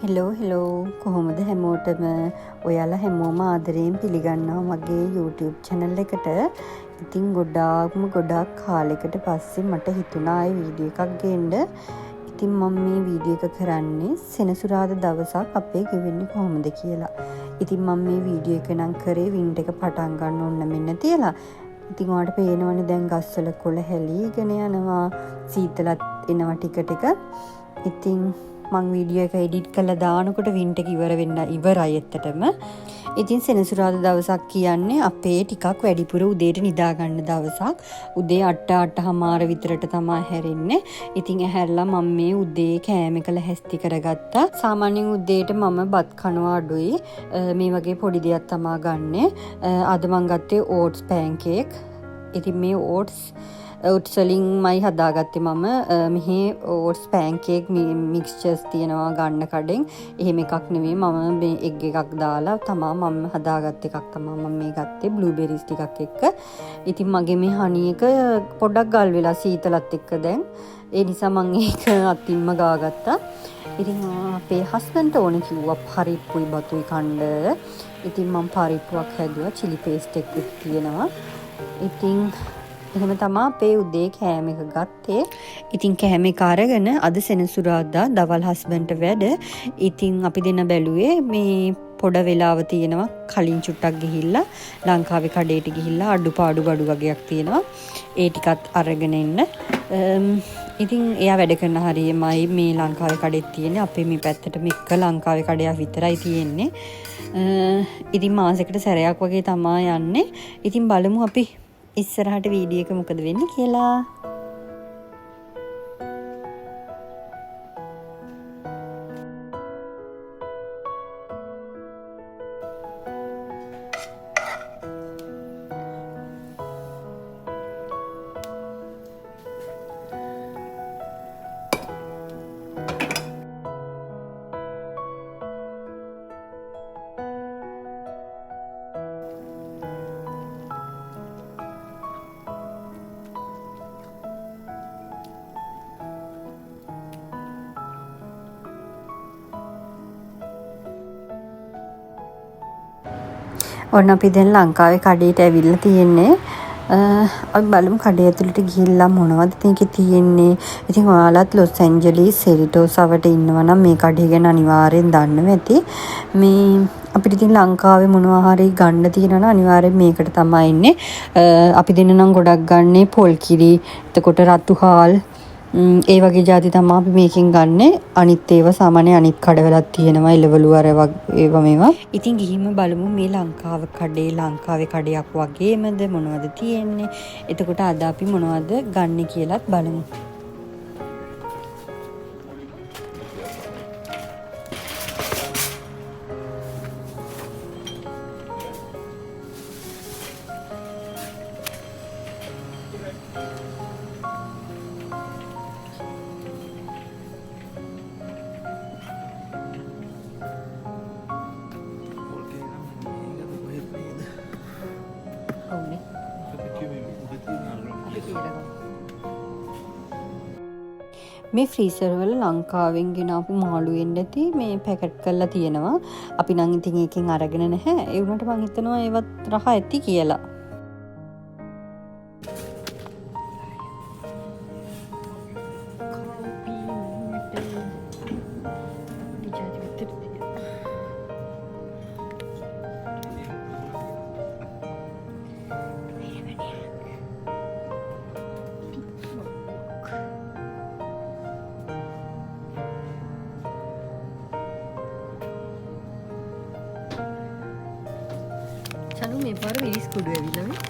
Hello කොහොමද හැමෝටම ඔයාලා හැමෝම ආදරයෙන් පිළිගන්නවා මගේ YouTube channel එකට. ඉතින් ගොඩාක් කාලෙකට පස්සේ මට හිතුණා ආයේ වීඩියෝ එකක් ගේන්න. ඉතින් මම මේ වීඩියෝ එක කරන්නේ සෙනසුරාදා දවසක් අපේ ගෙවෙන්නේ කොහොමද කියලා. ඉතින් මම මේ වීඩියෝ එක නම් කරේ වින්ටර් එක පටන් ගන්න ඕන මෙන්න තියලා. ඉතින් ඔයාලට පේනවනේ දැන් ගස්වල කොළ හැලීගෙන යනවා. සීතලත් එනවා ටික. ඉතින් මං වීඩියෝ එක එඩිට් කරලා දානකොට වින්ටර් එක ඉවරයි ඇත්තටම. ඉතින් සෙනසුරාදා දවසක් කියන්නේ අපේ ටිකක් වැඩිපුර උදේට නිදා ගන්න දවසක්. උදේ 8:30 විතරට තමයි හැරෙන්නේ. ඉතින් ඇහැරලා මම මේ උදේ කෑම එක ලැහැස්ති කරගත්තා. සාමාන්‍යයෙන් උදේට මම බත් කනවා අඩුයි. මේ වගේ පොඩි දෙයක් තමයි ගන්නෙ. අද මං ගත්තේ ඕට්ස් පැන්කේක්. ඉතින් මේ ඕට්ස් වලින් මයි හදාගත්තේ මම. මෙහි ඕට්ස් පැන්කේක් මික්ස්චර්ස් තියෙනවා ගන්න කඩෙන්. එහෙම එකක් නෙමෙයි, මම මේ එග් එකක් දාලා තමයි මම හදාගත්ත එකක් තමයි මම මේ ගත්තේ බ්ලූබෙරිස් ටිකක් එක්ක. ඉතින් මගේ මේ හනි එක පොඩ්ඩක් ගල් වෙලා සීතලත් එක්ක දැන්. ඒ නිසා මම ඒක අතින්ම ගාගත්තා. ඉතින් අපේ හස්බන්ඩ්ට ඕනේ කිව්වා පරිප්පුයි බතුයි කන්න. ඉතින් මම පරිප්පුවක් හැදුවා, chili paste එකක් තියෙනවා. ඉතින් එහෙම තමයි අපේ උදේ කෑම එක ගත්තේ. ඉතින් කෑම එක අරගෙන අද සෙනසුරාදා දවල් හස්බන්ඩ්ට වැඩ. ඉතින් අපි දෙන්න බැලුවේ මේ පොඩ වෙලාව තියෙනවා කලින් චුට්ටක් ගිහිල්ලා ලංකාවේ කඩේට ගිහිල්ලා අඩුපාඩු බඩු වගේක් තියෙනවා. ඒ ටිකත් අරගෙන එන්න. ඉතින් එයා වැඩ කරන හරියමයි මේ ලංකාවේ කඩේත් තියෙන්නේ. අපේ මේ පැත්තට මෙක්ක ලංකාවේ කඩයක් විතරයි තියෙන්නේ. ඉතින් මාසෙකට සැරයක් වගේ තමයි යන්නේ. ඉතින් බලමු අපි ඉස්සරහට වීඩියෝ එක මොකද වෙන්නේ කියලා. ඔන්න අපි දැන් ලංකාවේ කඩේට ඇවිල්ලා තියෙන්නේ. අපි බලමු කඩේ ඇතුළට ගිහිල්ලා මොනවද මේකේ තියෙන්නේ. ඉතින් ඔයාලත් ලොස් ඇන්ජලිස් සෙරිටෝසාවට ඉන්නවා නම් මේ කඩේ ගැන අනිවාර්යෙන් දන්නවා ඇති. මේ අපිට ඉතින් ලංකාවේ මොනවා හරි ගන්න තියෙනවා නම් අනිවාර්යෙන් මේකට තමයි ඉන්නේ. අපි දෙන්න නම් ගොඩක් ගන්නේ පොල් කිරි, එතකොට රතු හාල්, ඒ වගේ જાති තමයි අපි මේකෙන් ගන්නෙ. අනිත් ඒවා සාමාන්‍ය අනිත් කඩවලක් තියෙනවා එළවලු අර ඒවා මේවා. ඉතින් ගිහින් බලමු මේ ලංකාවේ කඩයක් වගේමද මොනවද තියෙන්නේ. එතකොට අද අපි මොනවද ගන්න කියලාත් බලමු. මේ ෆ්‍රීසර් වල ලංකාවෙන් ගෙනාපු මාළු වෙන්න ඇති මේ පැකට් කරලා තියෙනවා. අපි නම් ඉතින් එකෙන් අරගෙන නැහැ. ඒ වුණාට මම හිතනවා ඒවත් රහ ඇති කියලා. චලු මේ පාර විලිස් කුඩු ඇවිල්ලා මේ.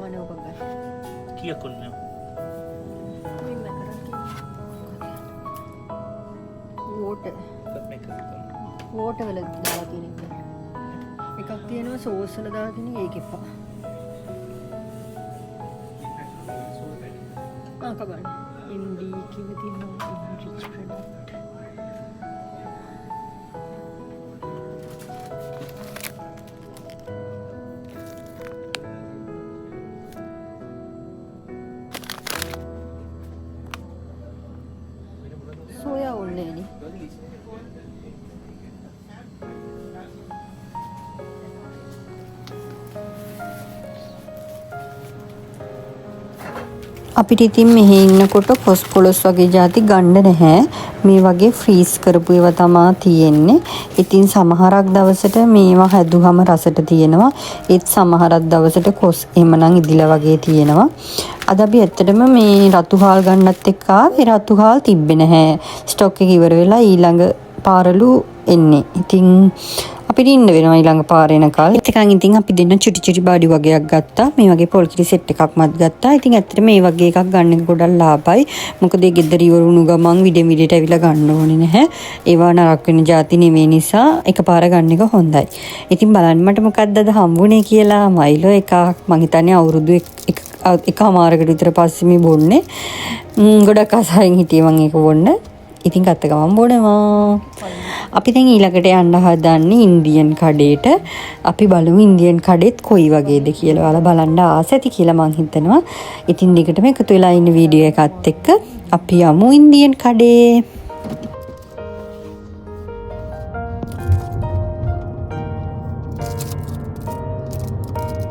ගානේ ඔබ ගන්න. කීයක් ඔන්නේ? වෝට වල දාලා තියෙන එක. එකක් තියෙනවා සෝස් වල දාලා තියෙන ඒක එපා. කබන්. MD කිව්ව තියෙනවා enrich product. සෝයා ඕනේ නේ. අපිට ඉතින් මෙහි ඉන්නකොට කොස් පොලොස් වගේ જાති ගන්න නැහැ. මේ වගේ ෆ්‍රීස් කරපු ඒවා තමා තියෙන්නේ. ඉතින් සමහරක් දවසට මේවා හැදුවම රසට තියෙනවා. ඒත් සමහරක් දවසට කොස් එහෙමනම් ඉදිලා වගේ තියෙනවා. අද අපි ඇත්තටම මේ රතු හාල් ගන්නත් එක්ක ආවේ රතු හාල් තිබ්බේ නැහැ. ස්ටොක් එක ඉවර වෙලා ඊළඟ පාරලු එන්නේ. ඉතින් අපිට ඉන්න වෙනවා ඊළඟ පාර එනකල්. ඒකෙන් ඉතින් අපි දෙන්න චුටි චුටි බාඩි වගේක් ගත්තා. මේ වගේ පොල් කිරි සෙට් එකක්මත් ගත්තා. ඉතින් ඇත්තට මේ වගේ එකක් ගන්න එක ගොඩක් ලාභයි. මොකද ඒ ගෙදර ඉවරුණු ගමන් විඩෙට ඇවිල්ලා ගන්න ඕනේ නැහැ. ඒවා නරක වෙන જાති නෙමෙයි නිසා එකපාර ගන්න එක හොඳයි. ඉතින් බලන්න මට මොකක්ද අද හම්බුනේ කියලා මයිලෝ එකක් මං හිතන්නේ අවුරුදු එකමාරකට විතර පස්සේ මේ බොන්නේ. ගොඩක් ආසාවෙන් හිටියේ මං ඒක බොන්න. ඉතින් ගත්ත ගමන් බොනවා. අපි දැන් ඊළඟට යන්න හදන්නේ ඉන්දියන් කඩේට. අපි බලමු ඉන්දියන් කඩේත් කොයි වගේද කියලා. ඔයාලා බලන්න ආස ඇති කියලා මං හිතනවා. ඉතින් ටිකටම එකතු වෙලා ඉන්න වීඩියෝ එකත් එක්ක අපි යමු ඉන්දියන් කඩේ.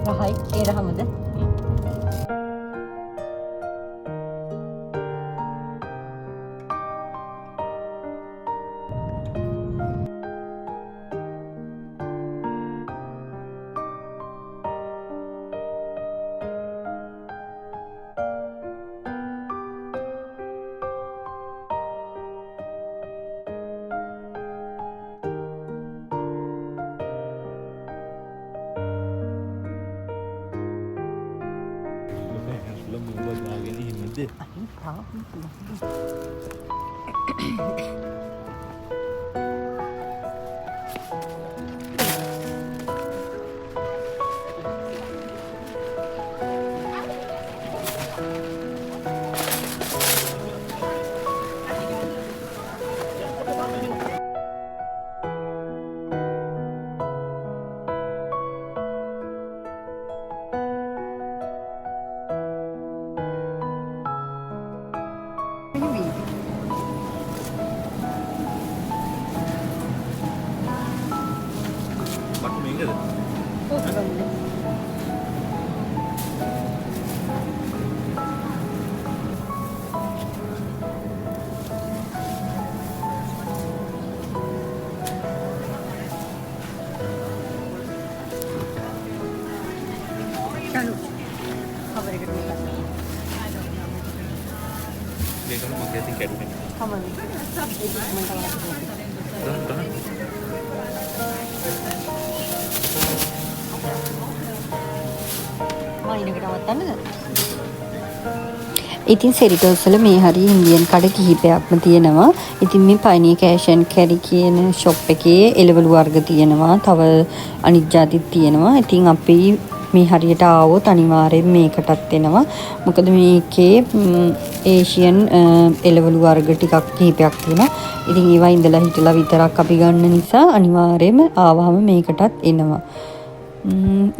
රහයි ඒ රහමද? ඉතින් සෙරිටෝස් වල මේ හරිය ඉන්දියන් කඩ කිහිපයක්ම තියෙනවා. ඉතින් මේ පයිනිය කෑෂ් ඇන්ඩ් කැරි කියන ෂොප් එකේ එළවලු වර්ග තියෙනවා. තව අනිත් જાතිත් තියෙනවා. ඉතින් අපි මේ හරියට ආවොත් අනිවාර්යෙන් මේකටත් එනවා. මොකද මේකේ ඒෂියන් එළවලු වර්ග ටිකක් කිහිපයක් තියෙනවා. ඉතින් ඒවා ඉඳලා හිටලා විතරක් අපි ගන්න නිසා අනිවාර්යයෙන්ම ආවම මේකටත් එනවා.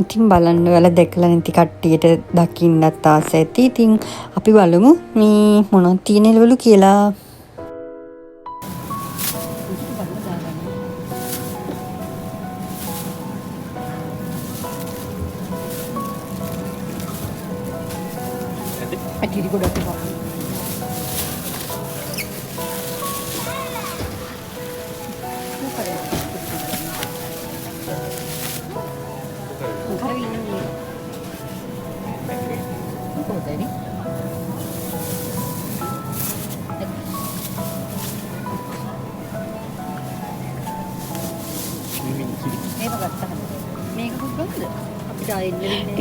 ඉතින් බලන්න ඔයාලා දැකලා නැති කට්ටියට දකින්නත් ආස ඇති. ඉතින් අපි බලමු මේ මොනවද තියෙන එළවලු කියලා. ඇටි ගොඩක් තියෙනවා. මේක ගත්තා. මේක පුදුමද?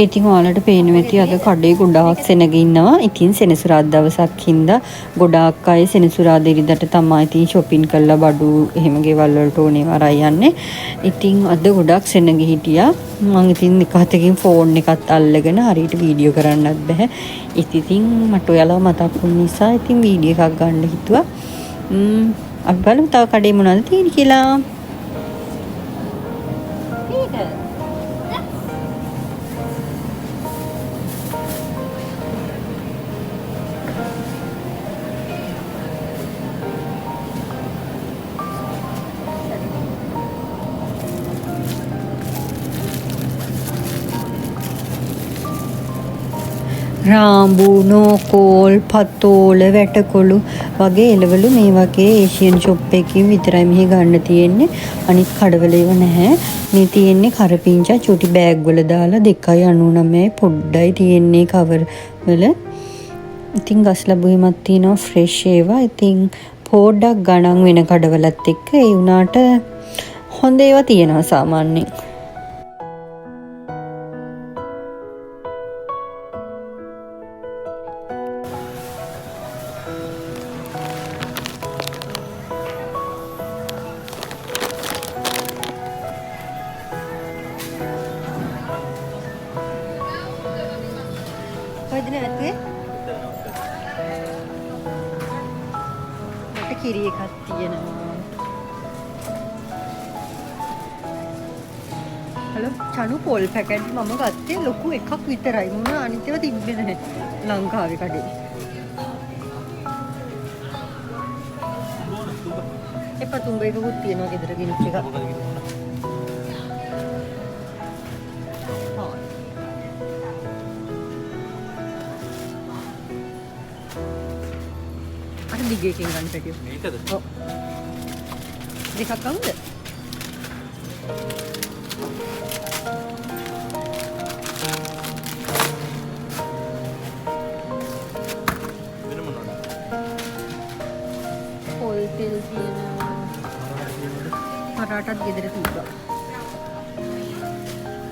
ඉතින් ඔයාලට පේනවා ඇති අද කඩේ ගොඩාක් සෙනග ඉන්නවා. ඉතින් සෙනසුරාදා දවසක් හින්දා ගොඩාක් අය සෙනසුරාදා ඉරිදට තමයි ඉතින් shopping කරලා බඩු එහෙම ගෙවල් වලට ඕනේ වරයි යන්නේ. ඉතින් අද ගොඩාක් සෙනග හිටියා. මම ඉතින් එක හතකින් ෆෝන් එකත් අල්ලගෙන හරියට වීඩියෝ කරන්නත් බෑ. ඉතින් මට ඔයාලා මතක් වුන නිසා ඉතින් වීඩියෝ එකක් ගන්න හිතුවා. අපි බලමු තව කඩේ මොනවද තියෙන්නේ කියලා. රාම්බු නෝකෝල් පතෝල වැටකොළු වගේ එළවලු මේ වගේ ඒෂියන් ෂොප් එකකින් විතරයි මෙහි ගන්න තියෙන්නේ. අනිත් කඩවල ඒව නැහැ. මේ තියෙන්නේ කරපිංචා චුටි බෑග් වල දාලා 2.99 පොඩ්ඩයි තියෙන්නේ කවර් වල. ඉතින් ගස් ලැබුවෙමත් තියෙනවා ෆ්‍රෙෂ් ඒවා. ඉතින් පොඩ්ඩක් ගණන් වෙන කඩවලත් එක්ක ඒ උනාට හොඳ ඒවා තියෙනවා සාමාන්‍යයෙන්. කොහෙද නැත්තේ? මට කිරි එකක් තියෙනවා. හලෝ චනු පොල් පැකට් මම ගත්තේ ලොකු එකක් විතරයි. මොන අනිත් ඒවා තිබ්බේ නැහැ ලංකාවේ කඩේ. එපා තුඹ එකකුත් තියෙනවා ගෙදර ගෙනිච්ච එකක්. දිගේකින් ගන්න පැටියෝ. මේකද? ඔව්. දෙකක් අවුද? වෙන මොනවද? පොල් තෙල් තියෙනවා. පරාටත් ගෙදර තිබ්බා.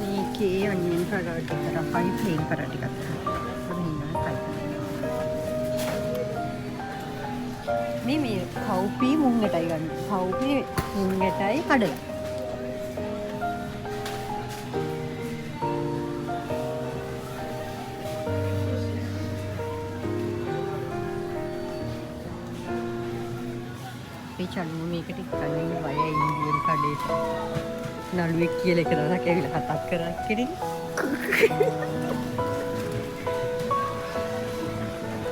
මේකේ අනියන් පරාට විතරයි ප්ලේන් පරාට ටිකක්. මේ කව්පී මුංගටයි ගන්න. කව්පී මුංගටයි කඩලා. මේ චන්නු මේකට කලින් වය ඉන්දියන් කඩේට. නළුවෙක් කියලා එක දවසක් ඇවිල්ලා කතා කරා කෙරින්.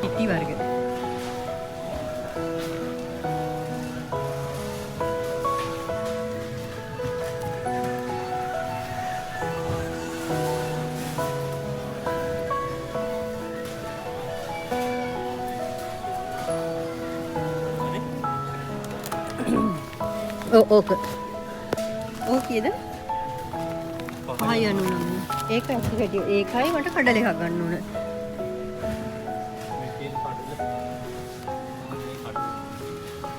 ඉටි වර්ග. ඕක ඕකේද? 5.99. ඒක ඇති පැටියෝ. ඒකයි මට කඩල එකක් ගන්න ඕන.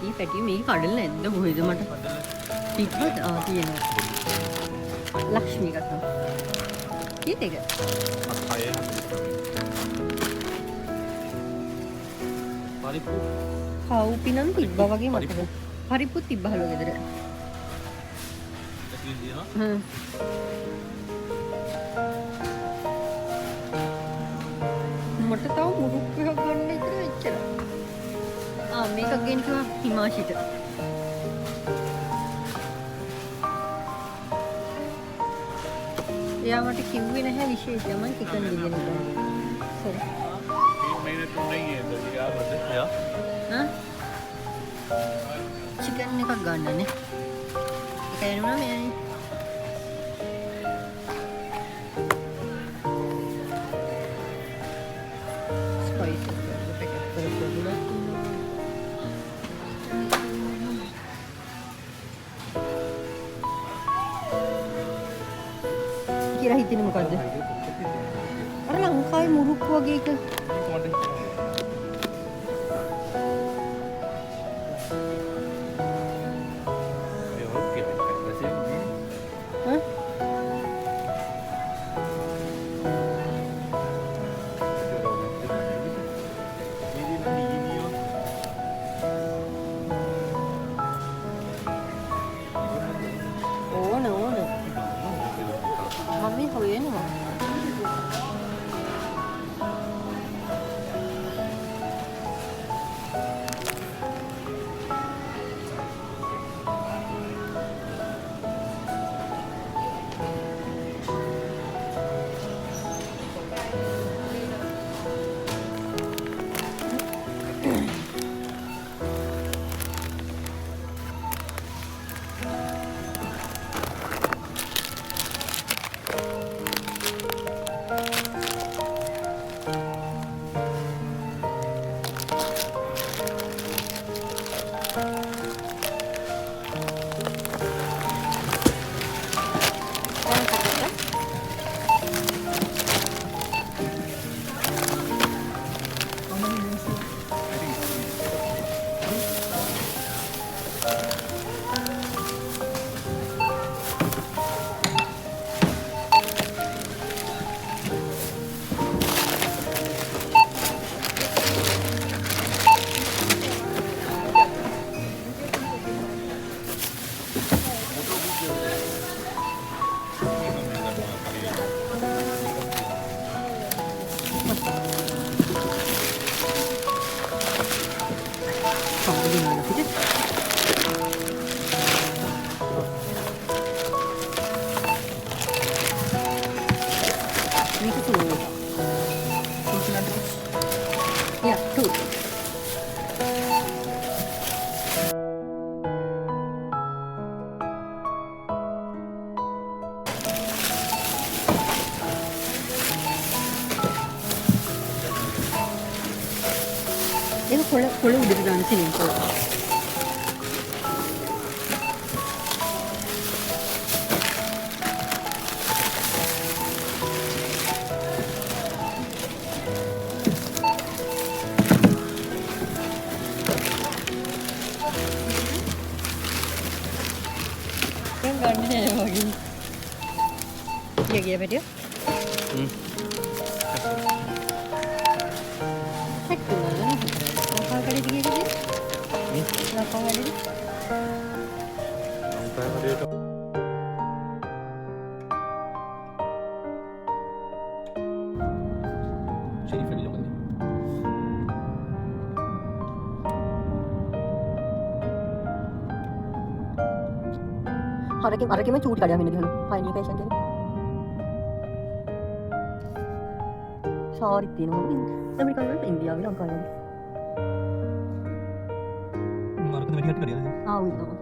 මේ පැටියෝ මේක කඩල නැද්ද කොහෙද මට? තිබ්බද? තියෙනවා. ලක්ෂ්මී එකක් තමයි. කීයද ඒක? 6. පරිප්පු. කව්පි නම් තිබ්බා වගේ මතක. පරිප්පුත් තිබ්බහලු ගෙදර. මට තව මුරුක්කක් ගන්න ඉතර එච්චර. මේකක් ගෙන කිව්වා හිමාෂිට. එයා මට කිව්වේ නැහැ විශේෂයෙන් මම චිකන් බිරියානි කරනවා. සර්. මේ තුනේ නේද ටිකවද? යා. චිකන් එකක් ගන්නනේ. ඒක එනවා මේ. ස්පයිසස් පැකට් කරලා කියලා හිතෙන්නේ මොකද්ද? අර ලංකාවේ මුරුක්කු වගේ එක. Make it slow. Yeah, two. ඒක කොළ උඩට දාන්න සිලින් කොළ. දැන් ගන්න නෑ වගේ. ගිය පැටිය. අරකෙම චූටි කඩයක් වෙන්න දිනන පයිනි පේෂන්ට් කෙනෙක්. සාරි තියෙනවා නේද? ඇමරිකානු වලට ඉන්දියාවේ ලංකාවේ. මාර්කන වැඩි හට් කරියද? ආ උයි තමයි.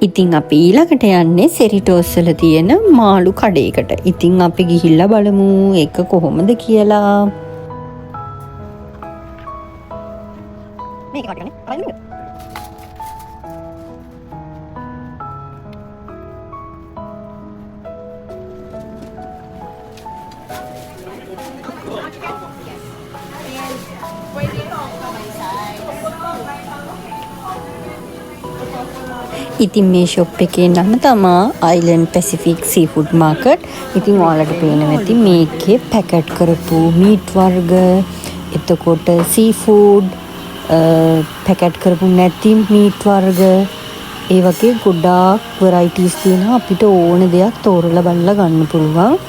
ඉතින් අපි ඊළඟට යන්නේ සෙරිටෝස් වල තියෙන මාළු කඩේකට. ඉතින් අපි ගිහිල්ලා බලමු ඒක කොහොමද කියලා. මේක කඩේනේ. බලන්න. ඉතින් මේ ෂොප් එකේ නම තමා Island Pacific Seafood Market. ඉතින් ඔයාලට පේනවා ඇති මේකේ පැකට් කරපු මීට් වර්ග, එතකොට සීෆුඩ්, පැකට් කරපු නැති මීට් වර්ග, ඒ වගේ ගොඩාක් වෙරයිටිස් තියෙනවා. අපිට ඕන දෙයක් තෝරලා බලලා ගන්න පුළුවන්.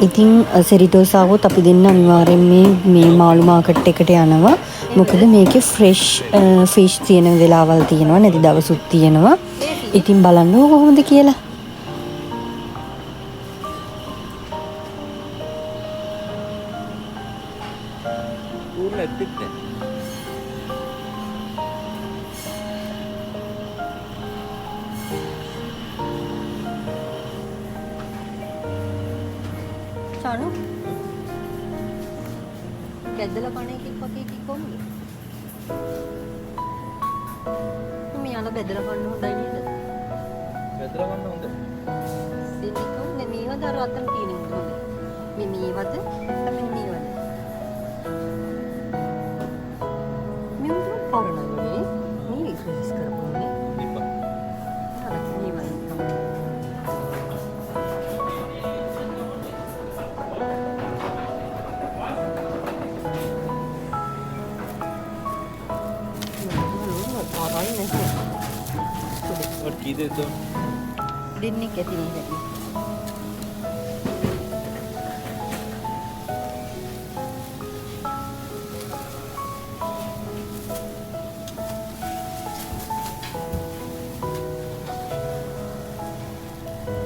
ඉතින් සෙරිටෝස් ආවොත් අපි දෙන්න අනිවාර්යෙන් මේ මාළු මාකට් එකට යනවා. මොකද මේකේ ෆ්‍රෙෂ් ෆිෂ් තියෙන වෙලාවල් තියෙනවා, නැති දවසුත් තියෙනවා. ඉතින් බලන්න කොහොමද කියලා. Sanu? Kedala pane ki pakai ki කොහොමද? මෙයාලා බෙදලා ගන්න හොඳයි නේද? බෙදලා ගන්න හොඳයි. දෙන්නේ මේවද අර අතන තියෙන හොඳයි. මේවද තමයි මේවද. මේවද පරණනේ. මේ රිෆ්‍රෙෂ් කරපොනේ. මේක. අර මේවද තමයි. और की दे तो दिन नहीं कहती नहीं रहती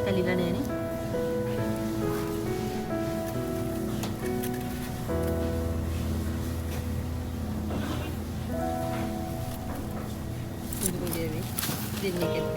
कलीला ने नहीं दिन नहीं कहती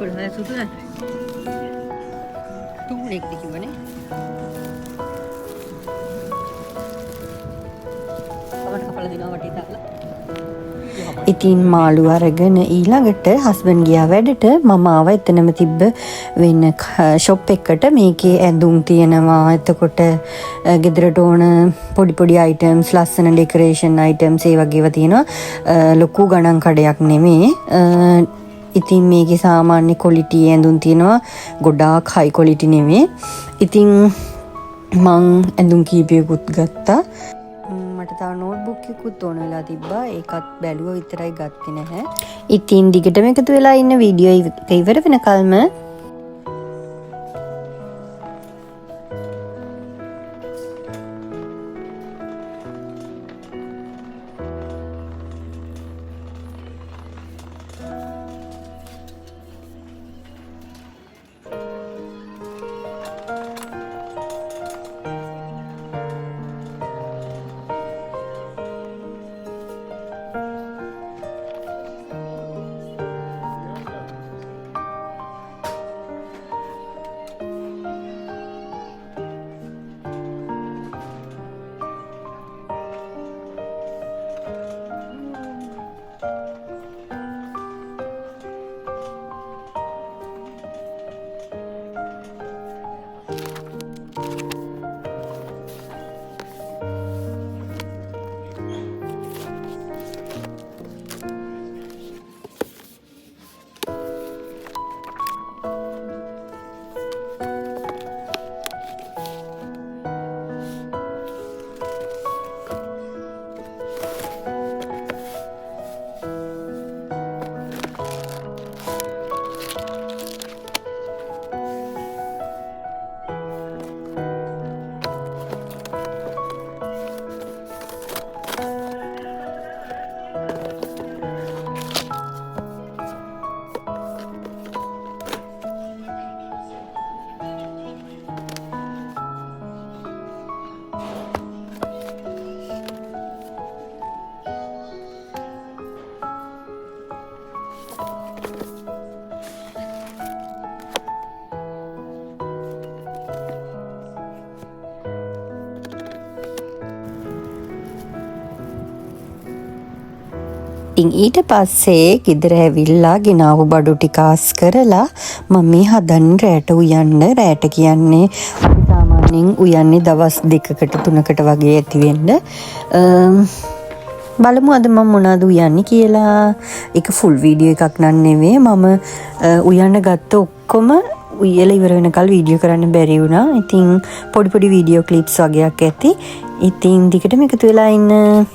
11 සුදුනේ. තුනෙක් කිව්වනේ. අපට කපලා දෙනවා වටේ දාලා. ඉතින් මාළු අරගෙන ඊළඟට හස්බන්ඩ් ගියා වැඩට. මම ආව එතනම තිබ්බ වෙන ෂොප් එකකට. මේකේ ඇඳුම් තියෙනවා. එතකොට ගෙදරට ඕන පොඩි පොඩි අයිටම්ස්, ලස්සන ඩෙකොරේෂන් අයිටම්ස් ඒ වගේව තියෙනවා. ලොකු ගණන් කඩයක් නෙමෙයි. ඉතින් මේකේ සාමාන්‍ය ක්වොලිටි ඇඳුම් තියෙනවා. ගොඩාක් හයි ක්වොලිටි නෙමෙයි. ඉතින් මං ඇඳුම් කීපයකුත් ගත්තා. මට තව නෝට්බුක් එකකුත් ඕන වෙලා තිබ්බා. ඒකත් බැලුවා විතරයි ගත්තේ නැහැ. ඉතින් දිගටම එකතු වෙලා ඉන්න වීඩියෝ එක ඉවර වෙනකල්ම ඉතින් ඊට පස්සේ ගෙදර ඇවිල්ලා ගෙනාවු බඩු ටික ආස් කරලා මම මේ හදන්නේ රැට උයන්න. රැට කියන්නේ අපි සාමාන්‍යයෙන් උයන්නේ දවස් 2කට 3කට වගේ ඇති වෙන්න. බලමු අද මම මොනවද උයන්නේ කියලා. ඒක ෆුල් වීඩියෝ එකක් නන් නෙවෙයි. මම උයන්න ගත්ත ඔක්කොම උයලා ඉවර වෙනකල් වීඩියෝ කරන්න බැරි වුණා. ඉතින් පොඩි පොඩි වීඩියෝ ක්ලිප්ස් වගේක් ඇති. ඉතින් දිගටම එකතු වෙලා ඉන්න.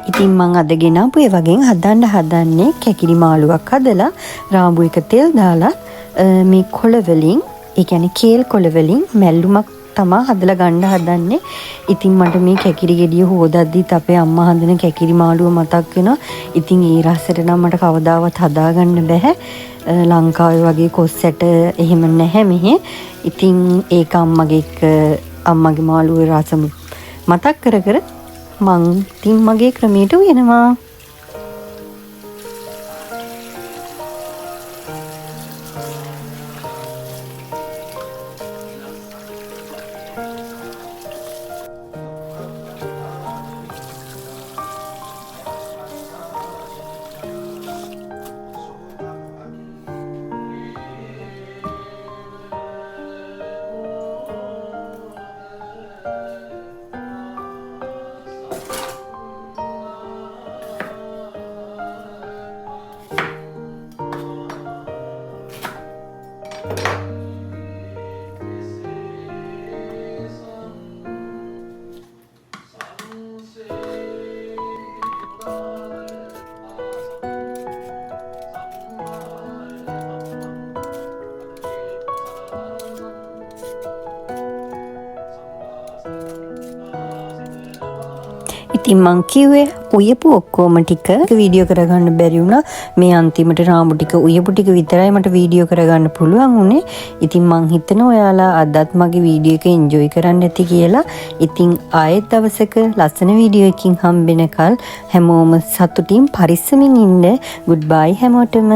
ඉතින් මං අද ගෙනාපු ඒ වගේ හදන්නේ කැකිලි මාළුවක් හදලා රාඹු එක තෙල් දාලා මේ කොළ වලින්, ඒ කියන්නේ කේල් කොළ වලින් මැල්ලුමක් තමා හදලා ගන්න හදන්නේ. ඉතින් මට මේ කැකිලි ගෙඩිය හොදද්දිත් අපේ අම්මා හදන කැකිලි මාළුව මතක් වෙනවා. ඉතින් ඒ රසට නම් මට කවදාවත් හදාගන්න බැහැ. ලංකාවේ වගේ කොස්සැට එහෙම නැහැ මෙහෙ. ඉතින් ඒක අම්මගේ මාළුවේ රස මතක් කර මං ඉතින් මගේ ක්‍රමයට උයනවා. ඉතින් මං කිව්වේ උයපු ඔක්කොම ටික වීඩියෝ කරගන්න බැරි වුණා. මේ අන්තිමට රාඹු ටික උයපු ටික විතරයි මට වීඩියෝ කරගන්න පුළුවන් වුණේ. ඉතින් මං හිතනවා ඔයාලා අදත් මගේ වීඩියෝ එක එන්ජොයි කරන්න ඇති කියලා. ඉතින් ආයෙත් දවසක ලස්සන වීඩියෝ එකකින් හම්බෙනකල් හැමෝම සතුටින් පරිස්සමින් ඉන්න. ගුඩ් බයි හැමෝටම.